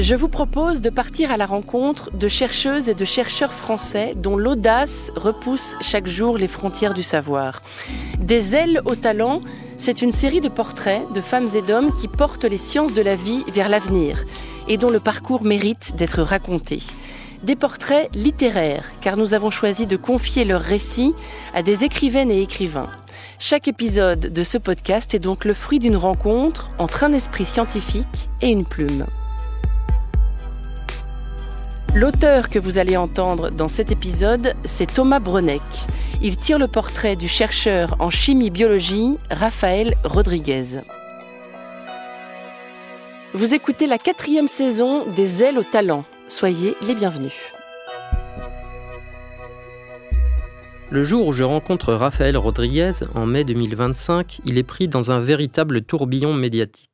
Je vous propose de partir à la rencontre de chercheuses et de chercheurs français dont l'audace repousse chaque jour les frontières du savoir. Des ailes au talent, c'est une série de portraits de femmes et d'hommes qui portent les sciences de la vie vers l'avenir et dont le parcours mérite d'être raconté. Des portraits littéraires, car nous avons choisi de confier leurs récits à des écrivaines et écrivains. Chaque épisode de ce podcast est donc le fruit d'une rencontre entre un esprit scientifique et une plume. L'auteur que vous allez entendre dans cet épisode, c'est Thomas Brenneck. Il tire le portrait du chercheur en chimie-biologie, Raphaël Rodriguez. Vous écoutez la 4e saison des ailes au talent. Soyez les bienvenus. Le jour où je rencontre Raphaël Rodriguez, en mai 2025, il est pris dans un véritable tourbillon médiatique.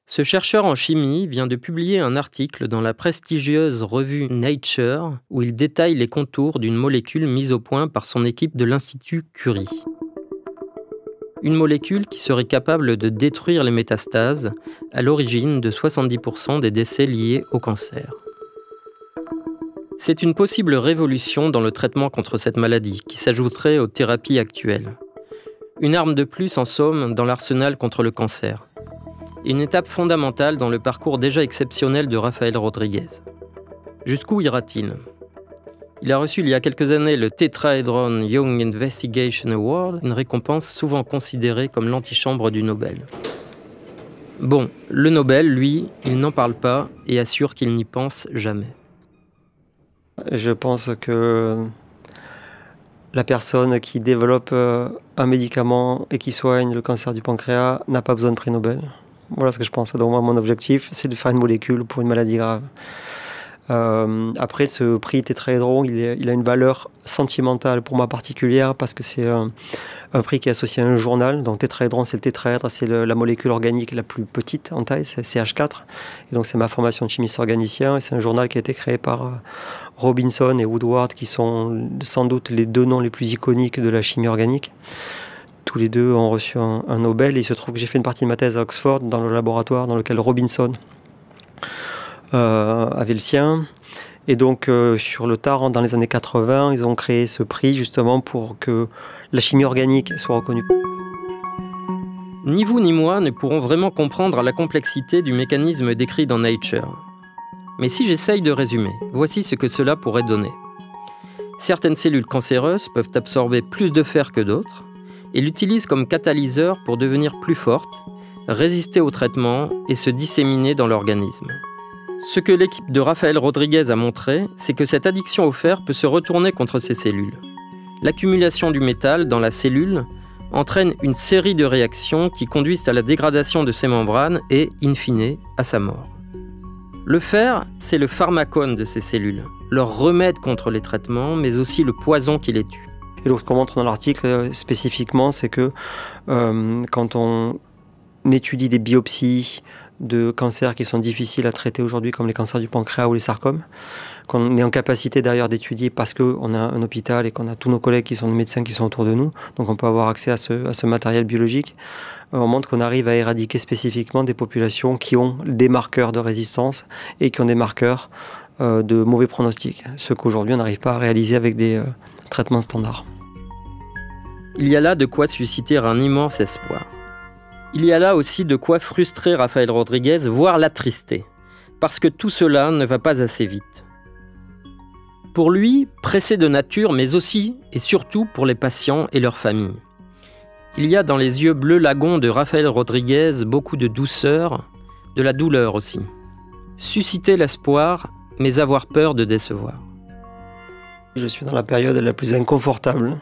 Ce chercheur en chimie vient de publier un article dans la prestigieuse revue Nature où il détaille les contours d'une molécule mise au point par son équipe de l'Institut Curie. Une molécule qui serait capable de détruire les métastases, à l'origine de 70% des décès liés au cancer. C'est une possible révolution dans le traitement contre cette maladie qui s'ajouterait aux thérapies actuelles. Une arme de plus, en somme, dans l'arsenal contre le cancer. Une étape fondamentale dans le parcours déjà exceptionnel de Raphaël Rodriguez. Jusqu'où ira-t-il ? Il a reçu il y a quelques années le Tetrahedron Young Investigation Award, une récompense souvent considérée comme l'antichambre du Nobel. Bon, le Nobel, lui, il n'en parle pas et assure qu'il n'y pense jamais. Je pense que la personne qui développe un médicament et qui soigne le cancer du pancréas n'a pas besoin de prix Nobel. Voilà ce que je pense. Donc moi, mon objectif, c'est de faire une molécule pour une maladie grave. Après, ce prix Tétraédron, il a une valeur sentimentale pour moi particulière parce que c'est un prix qui est associé à un journal. Donc Tétraédron, c'est le tétraèdre, c'est la molécule organique la plus petite en taille, c'est CH4. Et donc c'est ma formation de chimiste organicien et c'est un journal qui a été créé par Robinson et Woodward, qui sont sans doute les deux noms les plus iconiques de la chimie organique. Tous les deux ont reçu un Nobel et il se trouve que j'ai fait une partie de ma thèse à Oxford dans le laboratoire dans lequel Robinson avait le sien. Et donc sur le tard, dans les années 80, ils ont créé ce prix justement pour que la chimie organique soit reconnue. Ni vous ni moi ne pourrons vraiment comprendre la complexité du mécanisme décrit dans Nature. Mais si j'essaye de résumer, voici ce que cela pourrait donner. Certaines cellules cancéreuses peuvent absorber plus de fer que d'autres et l'utilisent comme catalyseur pour devenir plus fortes, résister au traitement et se disséminer dans l'organisme. Ce que l'équipe de Raphaël Rodriguez a montré, c'est que cette addiction au fer peut se retourner contre ces cellules. L'accumulation du métal dans la cellule entraîne une série de réactions qui conduisent à la dégradation de ses membranes et, in fine, à sa mort. Le fer, c'est le pharmacone de ces cellules, leur remède contre les traitements, mais aussi le poison qui les tue. Et donc ce qu'on montre dans l'article spécifiquement, c'est que quand on étudie des biopsies de cancers qui sont difficiles à traiter aujourd'hui, comme les cancers du pancréas ou les sarcomes, qu'on est en capacité d'ailleurs d'étudier parce qu'on a un hôpital et qu'on a tous nos collègues qui sont des médecins qui sont autour de nous, donc on peut avoir accès à ce matériel biologique, on montre qu'on arrive à éradiquer spécifiquement des populations qui ont des marqueurs de résistance et qui ont des marqueurs de mauvais pronostics, ce qu'aujourd'hui on n'arrive pas à réaliser avec des traitements standards. Il y a là de quoi susciter un immense espoir. Il y a là aussi de quoi frustrer Raphaël Rodriguez, voire l'attrister, parce que tout cela ne va pas assez vite. Pour lui, pressé de nature, mais aussi et surtout pour les patients et leurs familles. Il y a dans les yeux bleu lagon de Raphaël Rodriguez beaucoup de douceur, de la douleur aussi. Susciter l'espoir, mais avoir peur de décevoir. Je suis dans la période la plus inconfortable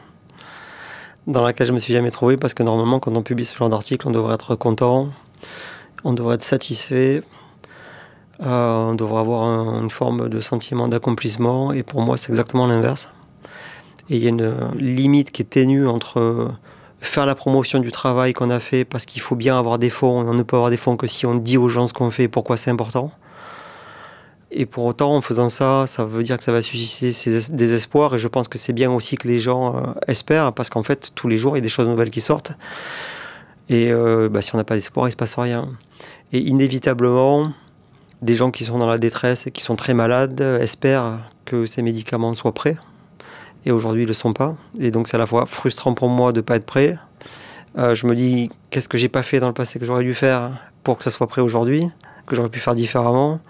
dans laquelle je me suis jamais trouvé, parce que normalement quand on publie ce genre d'article, on devrait être content, on devrait être satisfait, on devrait avoir une forme de sentiment d'accomplissement, et pour moi c'est exactement l'inverse. Et il y a une limite qui est ténue entre faire la promotion du travail qu'on a fait parce qu'il faut bien avoir des fonds, on ne peut avoir des fonds que si on dit aux gens ce qu'on fait et pourquoi c'est important. Et pour autant, en faisant ça, ça veut dire que ça va susciter des espoirs. Et je pense que c'est bien aussi que les gens espèrent, parce qu'en fait, tous les jours, il y a des choses nouvelles qui sortent. Et si on n'a pas d'espoir, il ne se passe rien. Et inévitablement, des gens qui sont dans la détresse et qui sont très malades espèrent que ces médicaments soient prêts. Et aujourd'hui, ils ne le sont pas. Et donc, c'est à la fois frustrant pour moi de ne pas être prêt. Je me dis, qu'est-ce que j'ai pas fait dans le passé que j'aurais dû faire pour que ça soit prêt aujourd'hui, que j'aurais pu faire différemment.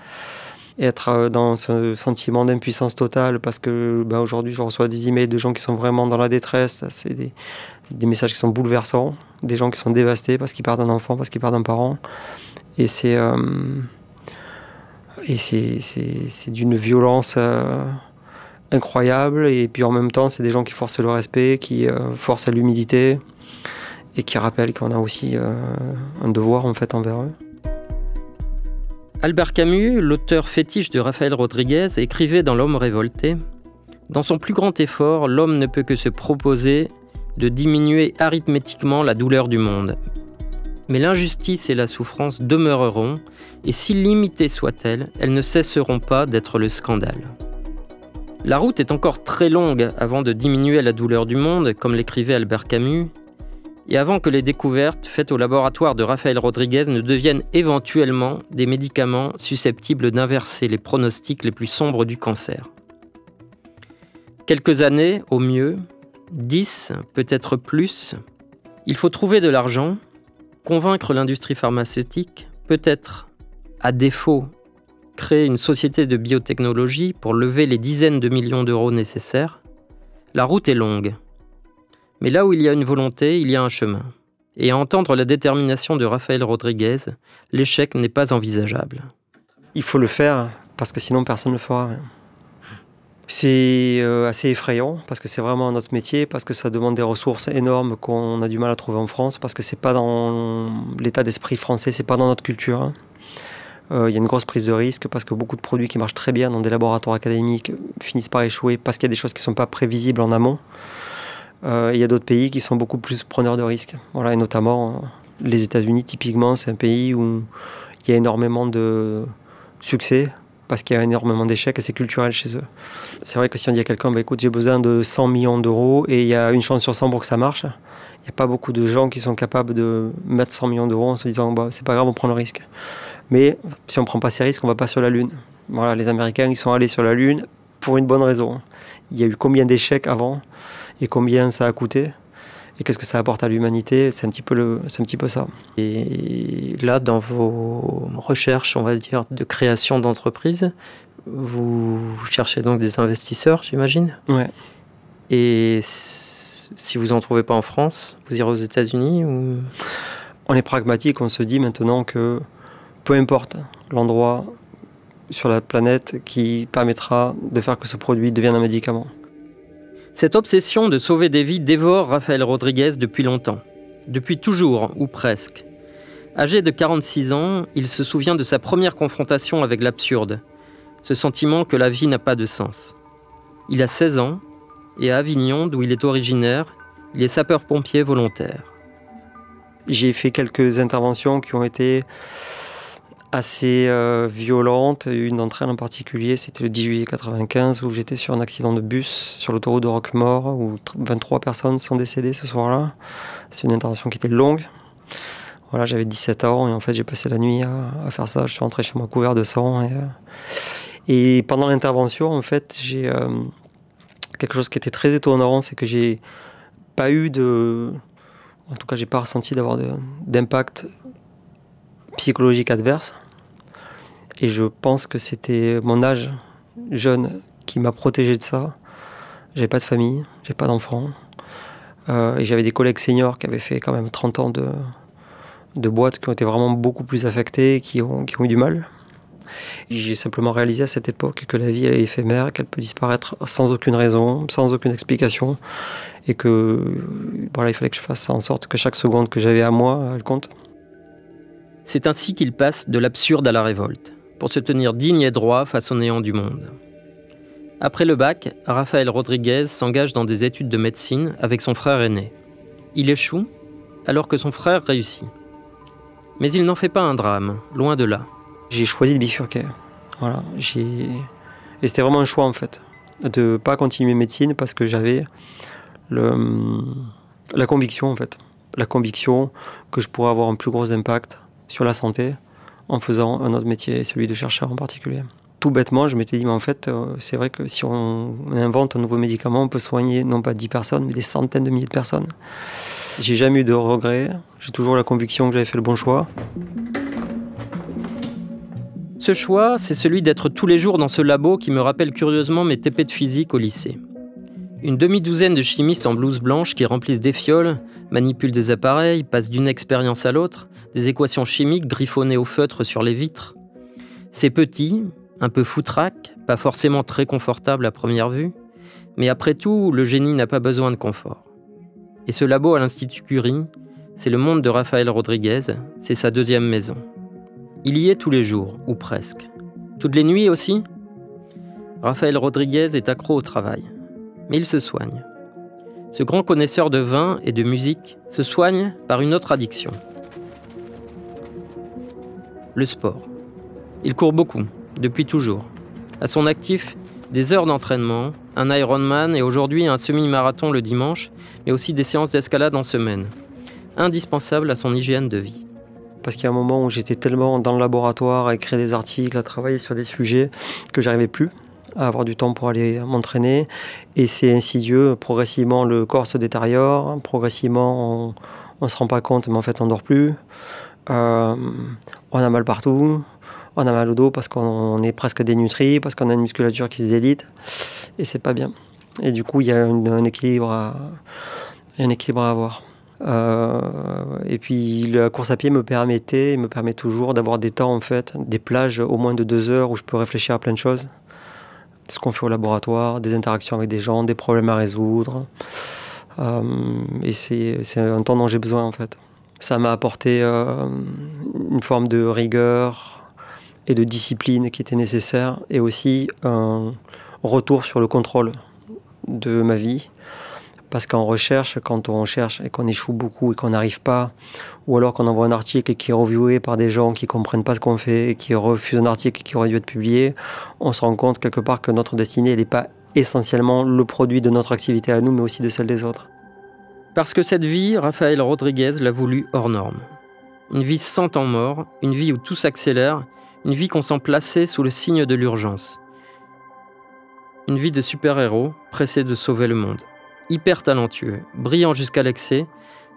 Et être dans ce sentiment d'impuissance totale parce que aujourd'hui, je reçois des emails de gens qui sont vraiment dans la détresse. C'est des messages qui sont bouleversants, des gens qui sont dévastés parce qu'ils perdent un enfant, parce qu'ils perdent un parent. Et c'est d'une violence incroyable. Et puis en même temps, c'est des gens qui forcent le respect, qui forcent à l'humilité et qui rappellent qu'on a aussi un devoir en fait envers eux. Albert Camus, l'auteur fétiche de Rafael Rodriguez, écrivait dans L'Homme révolté « Dans son plus grand effort, l'homme ne peut que se proposer de diminuer arithmétiquement la douleur du monde. Mais l'injustice et la souffrance demeureront, et si limitées soient-elles, elles ne cesseront pas d'être le scandale. » La route est encore très longue avant de diminuer la douleur du monde, comme l'écrivait Albert Camus, et avant que les découvertes faites au laboratoire de Rafael Rodriguez ne deviennent éventuellement des médicaments susceptibles d'inverser les pronostics les plus sombres du cancer. Quelques années, au mieux, 10, peut-être plus, il faut trouver de l'argent, convaincre l'industrie pharmaceutique, peut-être, à défaut, créer une société de biotechnologie pour lever les dizaines de millions d'euros nécessaires. La route est longue. Mais là où il y a une volonté, il y a un chemin. Et à entendre la détermination de Rafael Rodriguez, l'échec n'est pas envisageable. Il faut le faire, parce que sinon personne ne le fera. C'est assez effrayant, parce que c'est vraiment notre métier, parce que ça demande des ressources énormes qu'on a du mal à trouver en France, parce que c'est pas dans l'état d'esprit français, c'est pas dans notre culture. Il y a une grosse prise de risque, parce que beaucoup de produits qui marchent très bien dans des laboratoires académiques finissent par échouer, parce qu'il y a des choses qui ne sont pas prévisibles en amont. Il y a d'autres pays qui sont beaucoup plus preneurs de risques. Voilà, et notamment les États-Unis, typiquement, c'est un pays où il y a énormément de succès parce qu'il y a énormément d'échecs et c'est culturel chez eux. C'est vrai que si on dit à quelqu'un, écoute, j'ai besoin de 100 millions d'euros et il y a une chance sur 100 pour que ça marche, il n'y a pas beaucoup de gens qui sont capables de mettre 100 millions d'euros en se disant, c'est pas grave, on prend le risque. Mais si on ne prend pas ces risques, on ne va pas sur la Lune. Voilà, les Américains, ils sont allés sur la Lune pour une bonne raison. Il y a eu combien d'échecs avant ? Et combien ça a coûté et qu'est-ce que ça apporte à l'humanité, c'est un petit peu ça. Et là, dans vos recherches, on va dire, de création d'entreprises, vous cherchez donc des investisseurs, j'imagine ? Ouais. Et si vous n'en trouvez pas en France, vous irez aux États-Unis ou... On est pragmatique, on se dit maintenant que peu importe l'endroit sur la planète qui permettra de faire que ce produit devienne un médicament. Cette obsession de sauver des vies dévore Rafael Rodriguez depuis longtemps. Depuis toujours, ou presque. Âgé de 46 ans, il se souvient de sa première confrontation avec l'absurde. Ce sentiment que la vie n'a pas de sens. Il a 16 ans, et à Avignon, d'où il est originaire, il est sapeur-pompier volontaire. J'ai fait quelques interventions qui ont été assez violente. Une d'entre elles en particulier, c'était le 10 juillet 1995 où j'étais sur un accident de bus sur l'autoroute de Roquemaure où 23 personnes sont décédées ce soir-là. C'est une intervention qui était longue. Voilà, j'avais 17 ans et en fait j'ai passé la nuit à faire ça. Je suis rentré chez moi couvert de sang et pendant l'intervention en fait j'ai quelque chose qui était très étonnant, c'est que j'ai pas eu en tout cas j'ai pas ressenti d'avoir d'impact psychologique adverse. Et je pense que c'était mon âge jeune qui m'a protégé de ça. J'avais pas de famille, j'avais pas d'enfants. Et j'avais des collègues seniors qui avaient fait quand même 30 ans de boîtes qui ont été vraiment beaucoup plus affectés, qui ont eu du mal. Et j'ai simplement réalisé à cette époque que la vie elle est éphémère, qu'elle peut disparaître sans aucune raison, sans aucune explication. Et que voilà, il fallait que je fasse en sorte que chaque seconde que j'avais à moi, elle compte. C'est ainsi qu'il passe de l'absurde à la révolte, pour se tenir digne et droit face au néant du monde. Après le bac, Rafael Rodriguez s'engage dans des études de médecine avec son frère aîné. Il échoue, alors que son frère réussit. Mais il n'en fait pas un drame, loin de là. J'ai choisi de bifurquer. Voilà, et c'était vraiment un choix en fait, de ne pas continuer médecine parce que j'avais la conviction en fait, la conviction que je pourrais avoir un plus gros impact sur la santé en faisant un autre métier, celui de chercheur en particulier. Tout bêtement, je m'étais dit, mais en fait, c'est vrai que si on invente un nouveau médicament, on peut soigner non pas 10 personnes, mais des centaines de milliers de personnes. J'ai jamais eu de regrets, j'ai toujours la conviction que j'avais fait le bon choix. Ce choix, c'est celui d'être tous les jours dans ce labo qui me rappelle curieusement mes TP de physique au lycée. Une demi-douzaine de chimistes en blouse blanche qui remplissent des fioles, manipulent des appareils, passent d'une expérience à l'autre, des équations chimiques griffonnées au feutre sur les vitres. C'est petit, un peu foutraque, pas forcément très confortable à première vue, mais après tout, le génie n'a pas besoin de confort. Et ce labo à l'Institut Curie, c'est le monde de Rafael Rodriguez, c'est sa deuxième maison. Il y est tous les jours, ou presque. Toutes les nuits aussi ? Rafael Rodriguez est accro au travail, mais il se soigne. Ce grand connaisseur de vin et de musique se soigne par une autre addiction. Le sport. Il court beaucoup, depuis toujours. À son actif, des heures d'entraînement, un Ironman et aujourd'hui un semi-marathon le dimanche, mais aussi des séances d'escalade en semaine. Indispensable à son hygiène de vie. Parce qu'il y a un moment où j'étais tellement dans le laboratoire à écrire des articles, à travailler sur des sujets, que j'arrivais plus à avoir du temps pour aller m'entraîner. Et c'est insidieux, progressivement le corps se détériore, progressivement on ne se rend pas compte, mais en fait on ne dort plus. On a mal partout, on a mal au dos parce qu'on est presque dénutri, parce qu'on a une musculature qui se délite. Et c'est pas bien. Et du coup il y a un équilibre à avoir. Et puis la course à pied me permet toujours d'avoir des temps en fait, des plages au moins de 2 heures où je peux réfléchir à plein de choses. Ce qu'on fait au laboratoire, des interactions avec des gens, des problèmes à résoudre. Et c'est un temps dont j'ai besoin en fait. Ça m'a apporté une forme de rigueur et de discipline qui était nécessaire et aussi un retour sur le contrôle de ma vie. Parce qu'en recherche, quand on cherche et qu'on échoue beaucoup et qu'on n'arrive pas, ou alors qu'on envoie un article qui est reviewé par des gens qui ne comprennent pas ce qu'on fait et qui refusent un article qui aurait dû être publié, on se rend compte quelque part que notre destinée n'est pas essentiellement le produit de notre activité à nous, mais aussi de celle des autres. Parce que cette vie, Rafael Rodriguez l'a voulu hors norme. Une vie sans temps mort, une vie où tout s'accélère, une vie qu'on sent placée sous le signe de l'urgence. Une vie de super-héros, pressé de sauver le monde. Hyper talentueux, brillant jusqu'à l'excès,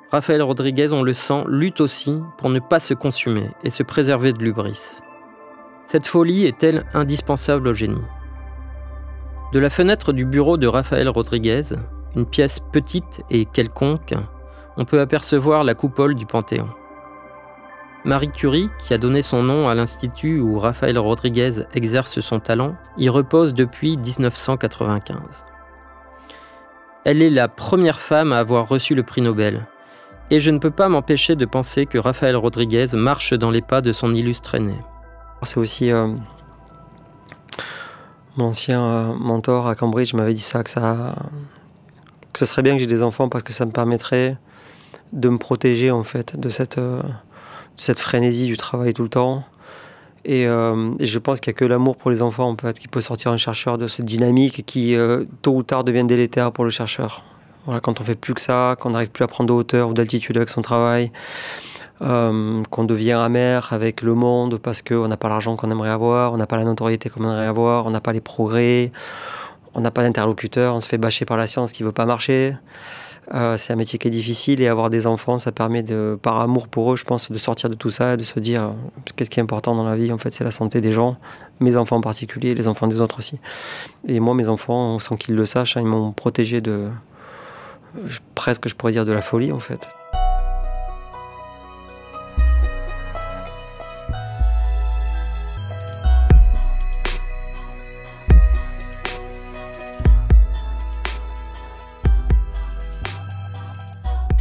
Rafael Rodriguez, on le sent, lutte aussi pour ne pas se consumer et se préserver de l'hubris. Cette folie est-elle indispensable au génie ? De la fenêtre du bureau de Rafael Rodriguez, une pièce petite et quelconque, on peut apercevoir la coupole du Panthéon. Marie Curie, qui a donné son nom à l'institut où Rafael Rodriguez exerce son talent, y repose depuis 1995. Elle est la première femme à avoir reçu le prix Nobel. Et je ne peux pas m'empêcher de penser que Rafael Rodriguez marche dans les pas de son illustre aîné. C'est aussi mon ancien mentor à Cambridge m'avait dit ça, que ce serait bien que j'ai des enfants parce que ça me permettrait de me protéger en fait de cette frénésie du travail tout le temps. Et je pense qu'il n'y a que l'amour pour les enfants en fait, qui peut sortir un chercheur de cette dynamique qui, tôt ou tard, devient délétère pour le chercheur. Voilà, quand on ne fait plus que ça, qu'on n'arrive plus à prendre de hauteur ou d'altitude avec son travail, qu'on devient amer avec le monde parce qu'on n'a pas l'argent qu'on aimerait avoir, on n'a pas la notoriété qu'on aimerait avoir, on n'a pas les progrès, on n'a pas d'interlocuteur, on se fait bâcher par la science qui ne veut pas marcher. C'est un métier qui est difficile et avoir des enfants, ça permet, par amour pour eux, je pense, de sortir de tout ça et de se dire qu'est-ce qui est important dans la vie, en fait, c'est la santé des gens, mes enfants en particulier, les enfants des autres aussi. Et moi, mes enfants, sans qu'ils le sachent, ils m'ont protégé de, presque, je pourrais dire, de la folie, en fait.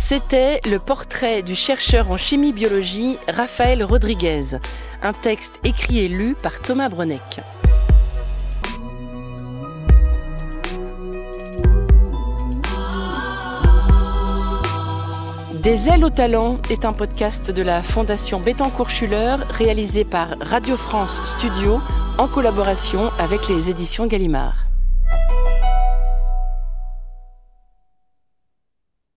C'était le portrait du chercheur en chimie-biologie Rafael Rodriguez, un texte écrit et lu par Thomas Brenneck. Des ailes au talent est un podcast de la Fondation Bettencourt-Schuller réalisé par Radio France Studio en collaboration avec les éditions Gallimard.